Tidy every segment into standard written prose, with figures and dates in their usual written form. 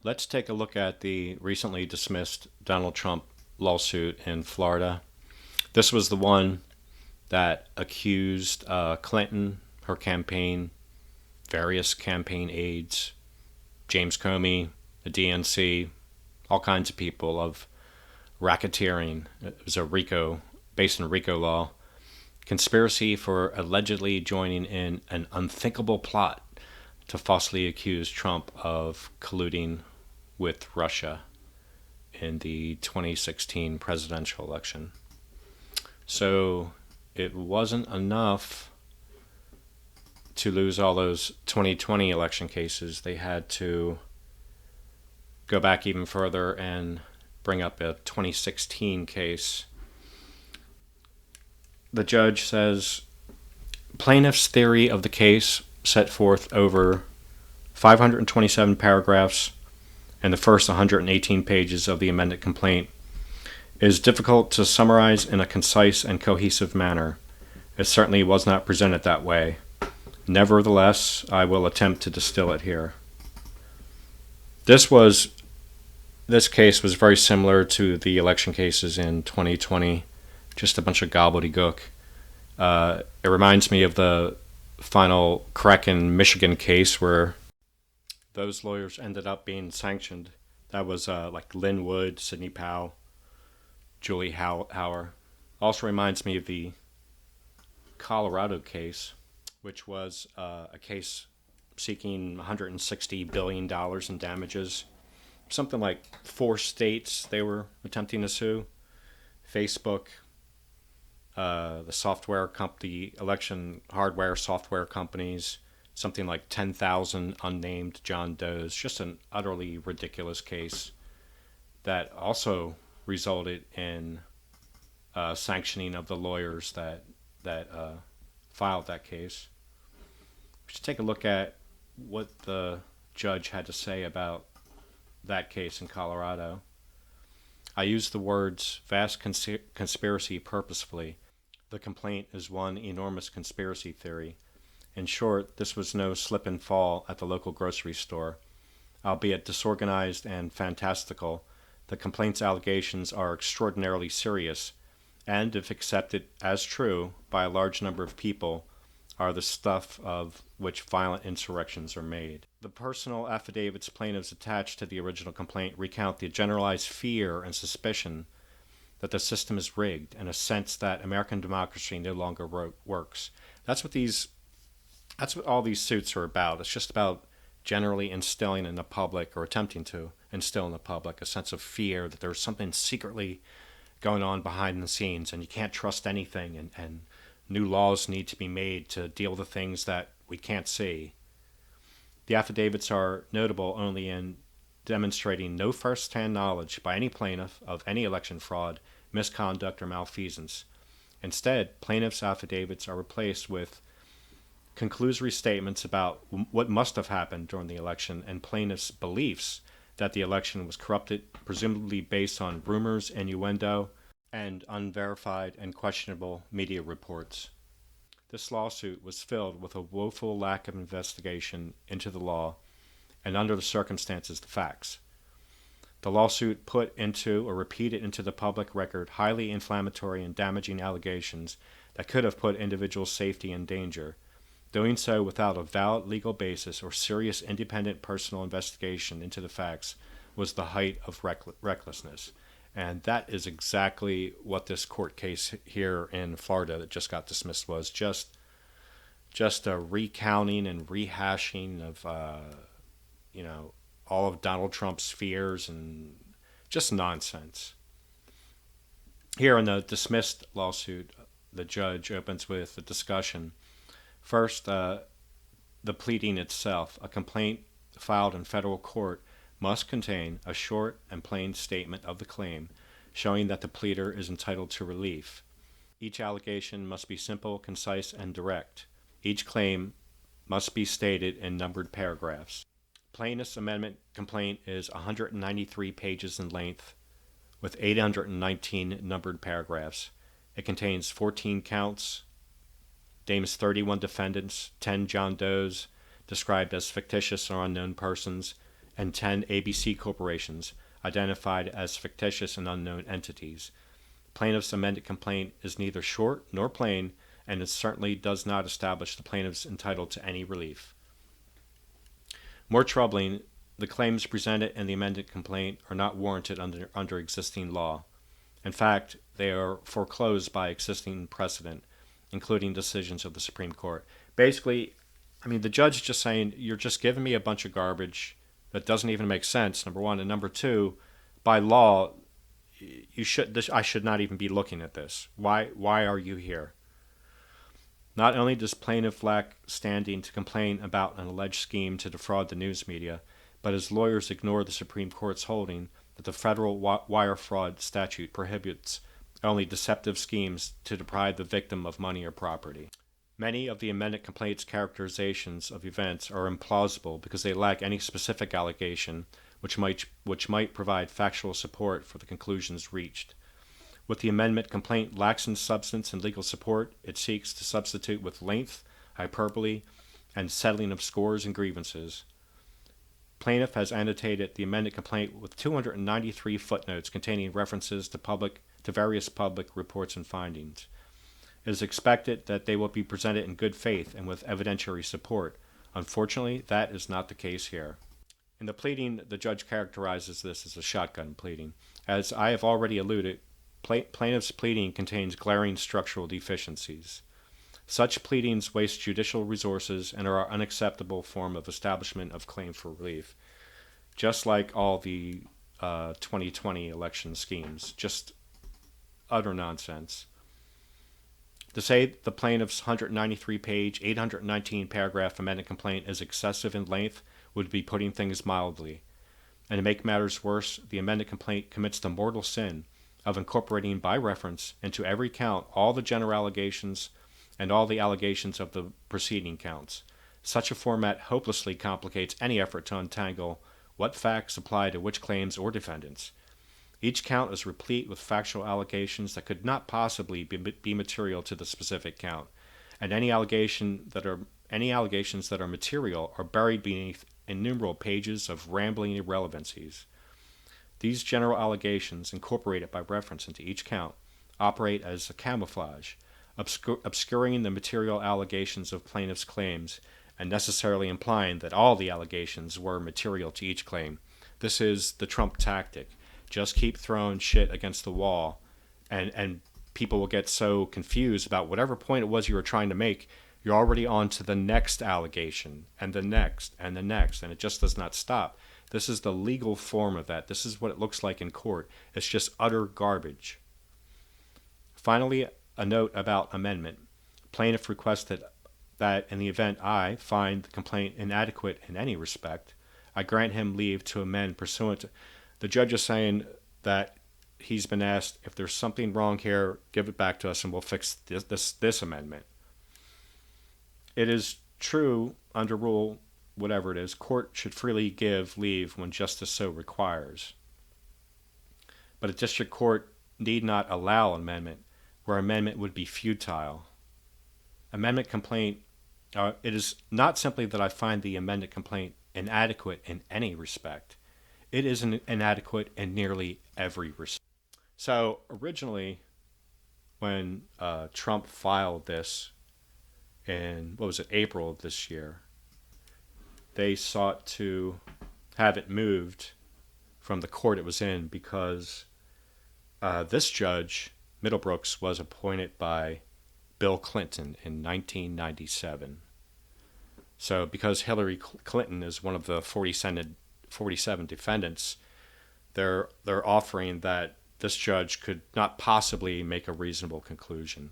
Let's take a look at the recently dismissed Donald Trump lawsuit in Florida. This was the one that accused Clinton, her campaign, various campaign aides, James Comey, the DNC, all kinds of people of racketeering. It was a RICO, based in RICO law, conspiracy for allegedly joining in an unthinkable plot to falsely accuse Trump of colluding with Russia in the 2016 presidential election. So it wasn't enough to lose all those 2020 election cases. They had to go back even further and bring up a 2016 case. The judge says plaintiff's theory of the case, set forth over 527 paragraphs and the first 118 pages of the amended complaint, is difficult to summarize in a concise and cohesive manner. It certainly was not presented that way. Nevertheless, I will attempt to distill it here. This case was very similar to the election cases in 2020, just a bunch of gobbledygook. It reminds me of the final Kraken, Michigan case where those lawyers ended up being sanctioned. That was like Lynn Wood, Sidney Powell, Julie Hauer. Also reminds me of the Colorado case, which was a case seeking $160 billion in damages. Something like 4 states they were attempting to sue. Facebook, the election hardware software companies, something like 10,000 unnamed John Does. Just an utterly ridiculous case that also resulted in sanctioning of the lawyers that filed that case. Just take a look at what the judge had to say about that case in Colorado. I use the words vast conspiracy purposefully. The complaint is one enormous conspiracy theory. In short, this was no slip and fall at the local grocery store. Albeit disorganized and fantastical, the complaint's allegations are extraordinarily serious, and if accepted as true by a large number of people, are the stuff of which violent insurrections are made. The personal affidavits plaintiffs attached to the original complaint recount the generalized fear and suspicion that the system is rigged and a sense that American democracy no longer works. That's what all these suits are about. It's just about generally instilling in the public, or attempting to instill in the public, a sense of fear that there's something secretly going on behind the scenes and you can't trust anything, and new laws need to be made to deal with the things that we can't see. The affidavits are notable only in demonstrating no first-hand knowledge by any plaintiff of any election fraud, misconduct, or malfeasance. Instead, plaintiffs' affidavits are replaced with conclusory statements about what must have happened during the election and plaintiffs' beliefs that the election was corrupted, presumably based on rumors, innuendo, and unverified and questionable media reports. This lawsuit was filled with a woeful lack of investigation into the law and, under the circumstances, the facts. The lawsuit put into or repeated into the public record highly inflammatory and damaging allegations that could have put individual safety in danger. Doing so without a valid legal basis or serious independent personal investigation into the facts was the height of recklessness. And that is exactly what this court case here in Florida that just got dismissed was. Just a recounting and rehashing of, all of Donald Trump's fears and just nonsense. Here in the dismissed lawsuit, the judge opens with a discussion. First, the pleading itself. A complaint filed in federal court must contain a short and plain statement of the claim, showing that the pleader is entitled to relief. Each allegation must be simple, concise, and direct. Each claim must be stated in numbered paragraphs. Plaintiff's amendment complaint is 193 pages in length, with 819 numbered paragraphs. It contains 14 counts, names 31 defendants, 10 John Does, described as fictitious or unknown persons, and 10 ABC corporations identified as fictitious and unknown entities. Plaintiff's amended complaint is neither short nor plain, and it certainly does not establish the plaintiffs entitled to any relief. More troubling, the claims presented in the amended complaint are not warranted under existing law. In fact, they are foreclosed by existing precedent, including decisions of the Supreme Court. Basically, the judge is just saying, you're just giving me a bunch of garbage that doesn't even make sense, number one. And number two, by law, I should not even be looking at this. Why are you here? Not only does plaintiff lack standing to complain about an alleged scheme to defraud the news media, but his lawyers ignore the Supreme Court's holding that the federal wire fraud statute prohibits only deceptive schemes to deprive the victim of money or property. Many of the amended complaint's characterizations of events are implausible because they lack any specific allegation which might provide factual support for the conclusions reached. What the amendment complaint lacks in substance and legal support, it seeks to substitute with length, hyperbole, and settling of scores and grievances. Plaintiff has annotated the amended complaint with 293 footnotes containing references to various public reports and findings. It is expected that they will be presented in good faith and with evidentiary support. Unfortunately, that is not the case here. In the pleading, the judge characterizes this as a shotgun pleading. As I have already alluded, plaintiff's pleading contains glaring structural deficiencies. Such pleadings waste judicial resources and are an unacceptable form of establishment of claim for relief, just like all the 2020 election schemes. Just utter nonsense. To say the plaintiff's 193-page, 819-paragraph amended complaint is excessive in length would be putting things mildly. And to make matters worse, the amended complaint commits the mortal sin of incorporating by reference into every count all the general allegations and all the allegations of the preceding counts. Such a format hopelessly complicates any effort to untangle what facts apply to which claims or defendants. Each count is replete with factual allegations that could not possibly be material to the specific count, and any allegations that are material are buried beneath innumerable pages of rambling irrelevancies. These general allegations, incorporated by reference into each count, operate as a camouflage, obscuring the material allegations of plaintiff's claims and necessarily implying that all the allegations were material to each claim. This is the Trump tactic. Just keep throwing shit against the wall, and people will get so confused about whatever point it was you were trying to make, you're already on to the next allegation, and the next, and the next, and it just does not stop. This is the legal form of that. This is what it looks like in court. It's just utter garbage. Finally, a note about amendment. Plaintiff requested that in the event I find the complaint inadequate in any respect, I grant him leave to amend pursuant to... The judge is saying that he's been asked, if there's something wrong here, give it back to us and we'll fix this amendment. It is true under rule, whatever it is, court should freely give leave when justice so requires. But a district court need not allow amendment where amendment would be futile. Amendment complaint, it is not simply that I find the amended complaint inadequate in any respect. It is inadequate in nearly every respect. So originally, when Trump filed this in, April of this year, they sought to have it moved from the court it was in because this judge, Middlebrooks, was appointed by Bill Clinton in 1997. So because Hillary Clinton is one of the 47 defendants, they're offering that this judge could not possibly make a reasonable conclusion.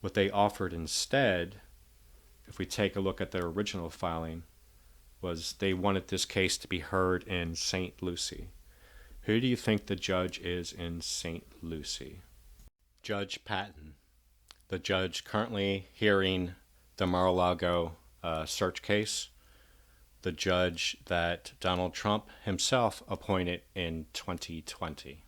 What they offered instead, if we take a look at their original filing, was they wanted this case to be heard in St. Lucie. Who do you think the judge is in St. Lucie? Judge Patton, the judge currently hearing the Mar-a-Lago search case, the judge that Donald Trump himself appointed in 2020.